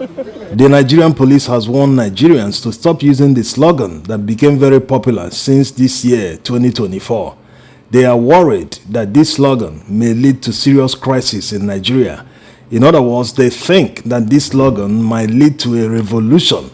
The Nigerian police has warned Nigerians to stop using the slogan that became very popular since this year, 2024. They are worried that this slogan may lead to serious crisis in Nigeria. In other words, they think that this slogan might lead to a revolution.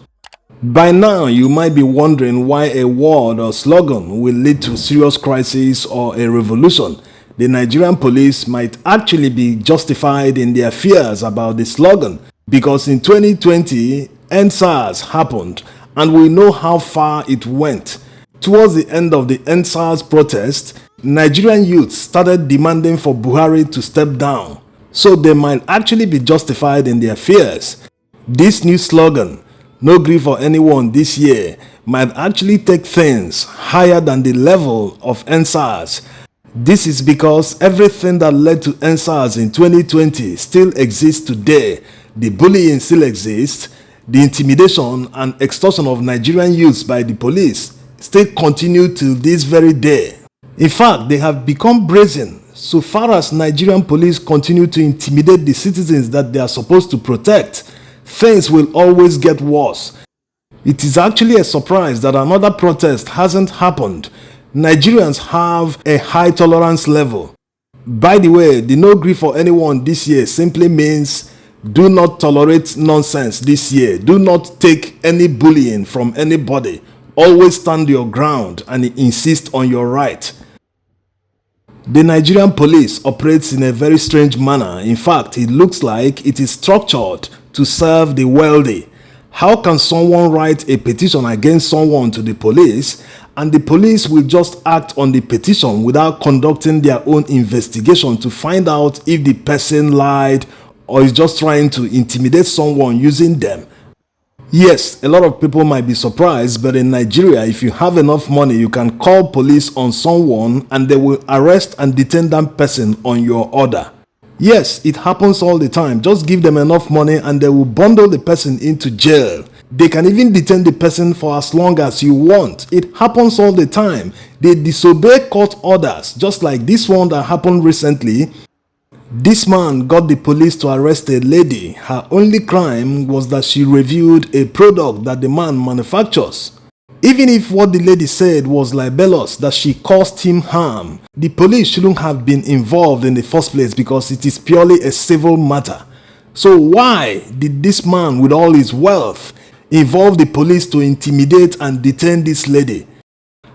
By now, you might be wondering why a word or slogan will lead to serious crisis or a revolution. The Nigerian police might actually be justified in their fears about the slogan because in 2020, EndSARS happened and we know how far it went. Towards the end of the EndSARS protest, Nigerian youth started demanding for Buhari to step down, so they might actually be justified in their fears. This new slogan, "No grief for anyone this year," might actually take things higher than the level of EndSARS. This is because everything that led to EndSARS in 2020 still exists today. The bullying still exists, the intimidation and extortion of Nigerian youths by the police still continue till this very day. In fact, they have become brazen so far as Nigerian police continue to intimidate the citizens that they are supposed to protect. Things will always get worse. It is actually a surprise that another protest hasn't happened. Nigerians have a high tolerance level. By the way, the "No grief for anyone this year" simply means do not tolerate nonsense this year. Do not take any bullying from anybody. Always stand your ground and insist on your right. The Nigerian police operates in a very strange manner. In fact, it looks like it is structured to serve the wealthy. How can someone write a petition against someone to the police and the police will just act on the petition without conducting their own investigation to find out if the person lied or is just trying to intimidate someone using them? Yes, a lot of people might be surprised, but in Nigeria, if you have enough money, you can call police on someone and they will arrest and detain that person on your order. Yes, it happens all the time. Just give them enough money and they will bundle the person into jail. They can even detain the person for as long as you want. It happens all the time. They disobey court orders, just like this one that happened recently. This man got the police to arrest a lady. Her only crime was that she reviewed a product that the man manufactures. Even if what the lady said was libelous, that she caused him harm, the police shouldn't have been involved in the first place because it is purely a civil matter. So why did this man with all his wealth involve the police to intimidate and detain this lady?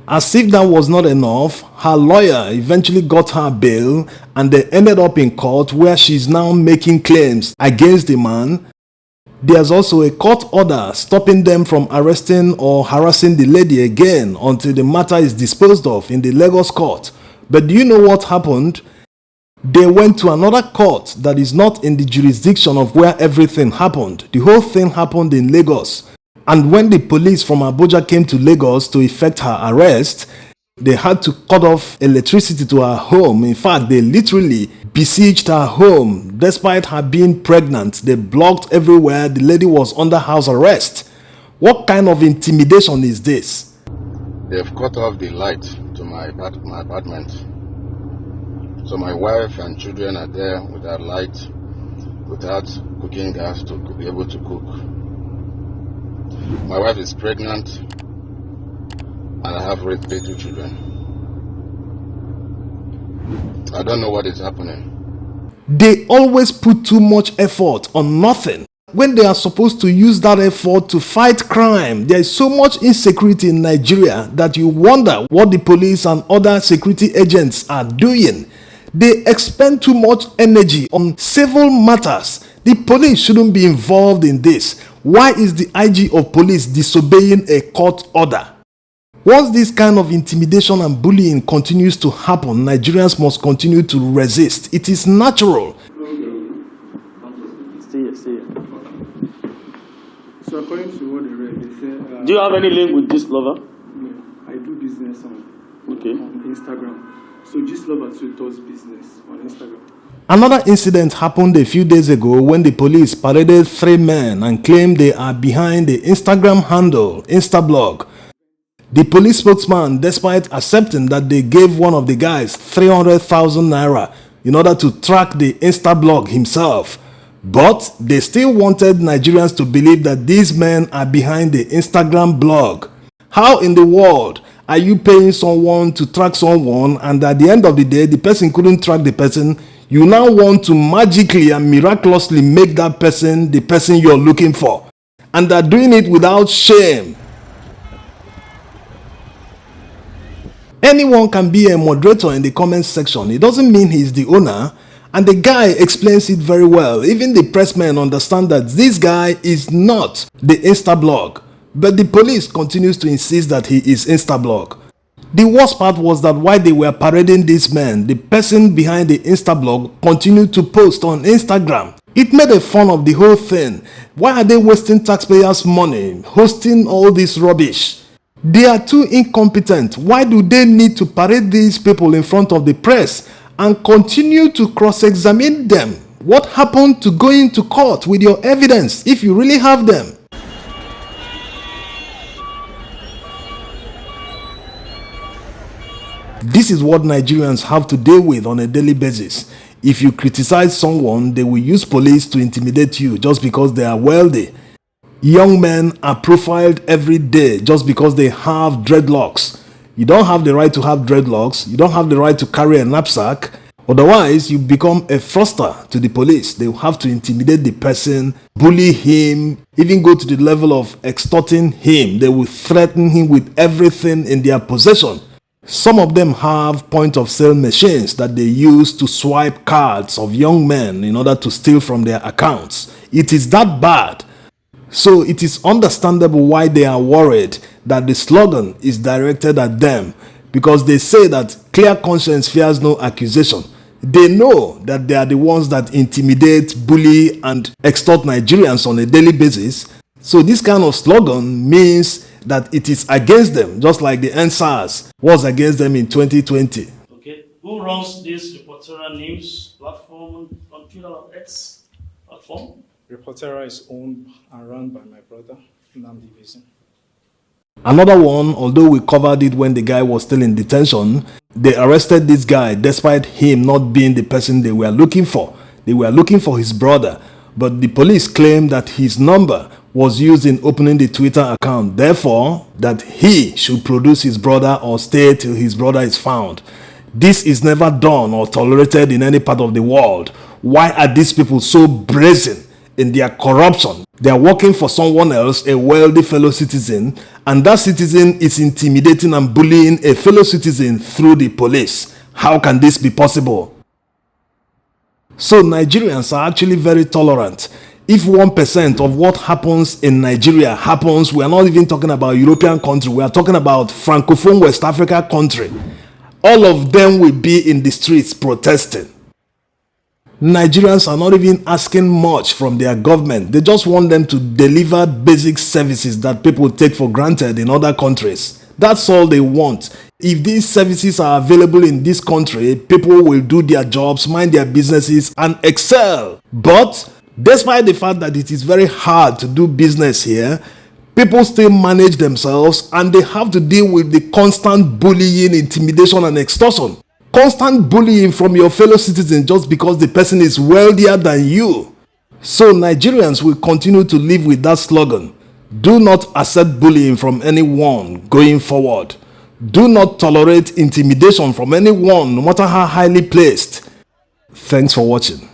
As if that was not enough, her lawyer eventually got her bail and they ended up in court where she's now making claims against the man. There's also a court order stopping them from arresting or harassing the lady again until the matter is disposed of in the Lagos court. But do you know what happened? They went to another court that is not in the jurisdiction of where everything happened. The whole thing happened in Lagos. And when the police from Abuja came to Lagos to effect her arrest, they had to cut off electricity to her home. In fact, they literally besieged her home. Despite her being pregnant, they blocked everywhere. The lady was under house arrest. What kind of intimidation is this? They've cut off the light to my apartment. So my wife and children are there without light, without cooking gas to be able to cook. My wife is pregnant and I have little children. I don't know what is happening. They always put too much effort on nothing when they are supposed to use that effort to fight crime. There is so much insecurity in Nigeria that you wonder what the police and other security agents are doing. They expend too much energy on civil matters. The police shouldn't be involved in this. Why is the IG of police disobeying a court order? Once this kind of intimidation and bullying continues to happen, Nigerians must continue to resist. It is natural. So according to what they read, they say... do you have any link with this lover? Yeah, I do business on Instagram. So this lover too does business on Instagram. Another incident happened a few days ago when the police paraded 3 men and claimed they are behind the Instagram handle Instablog. The police spokesman, despite accepting that they gave one of the guys 300,000 naira in order to track the Instablog himself, But they still wanted Nigerians to believe that these men are behind the Instagram blog. How in the world are you paying someone to track someone, and at the end of the day, the person couldn't track the person? You now want to magically and miraculously make that person the person you're looking for. And they're doing it without shame. Anyone can be a moderator in the comment section. It doesn't mean he's the owner. And the guy explains it very well. Even the pressmen understand that this guy is not the Instablog. But the police continues to insist that he is Instablog. The worst part was that while they were parading this man, the person behind the Instablog continued to post on Instagram. It made a fun of the whole thing. Why are they wasting taxpayers' money hosting all this rubbish? They are too incompetent. Why do they need to parade these people in front of the press and continue to cross-examine them? What happened to going to court with your evidence if you really have them? This is what Nigerians have to deal with on a daily basis. If you criticize someone, they will use police to intimidate you just because they are wealthy. Young men are profiled every day just because they have dreadlocks. You don't have the right to have dreadlocks. You don't have the right to carry a knapsack. Otherwise, you become a fraudster to the police. They will have to intimidate the person, bully him, even go to the level of extorting him. They will threaten him with everything in their possession. Some of them have point-of-sale machines that they use to swipe cards of young men in order to steal from their accounts. It is that bad. So it is understandable why they are worried that the slogan is directed at them, because they say that clear conscience fears no accusation. They know that they are the ones that intimidate, bully, and extort Nigerians on a daily basis. So this kind of slogan means that it is against them, just like the NSAS was against them in 2020. Okay, who runs this Reportera News platform on Twitter or X platform? Reportera is owned and run by my brother, Nnamdi Basin. Another one, although we covered it when the guy was still in detention, they arrested this guy despite him not being the person they were looking for. They were looking for his brother, but the police claimed that his number was used in opening the Twitter account, therefore that he should produce his brother or stay till his brother is found. This is never done or tolerated in any part of the world. Why are these people so brazen in their corruption? They are working for someone else, a wealthy fellow citizen, and that citizen is intimidating and bullying a fellow citizen through the police. How can this be possible? So Nigerians are actually very tolerant. If 1% of what happens in Nigeria happens, we are not even talking about European country, we are talking about Francophone West Africa country. All of them will be in the streets protesting. Nigerians are not even asking much from their government. They just want them to deliver basic services that people take for granted in other countries. That's all they want. If these services are available in this country, people will do their jobs, mind their businesses, and excel. But despite the fact that it is very hard to do business here, people still manage themselves and they have to deal with the constant bullying, intimidation, and extortion. Constant bullying from your fellow citizen just because the person is wealthier than you. So Nigerians will continue to live with that slogan. Do not accept bullying from anyone going forward. Do not tolerate intimidation from anyone, no matter how highly placed. Thanks for watching.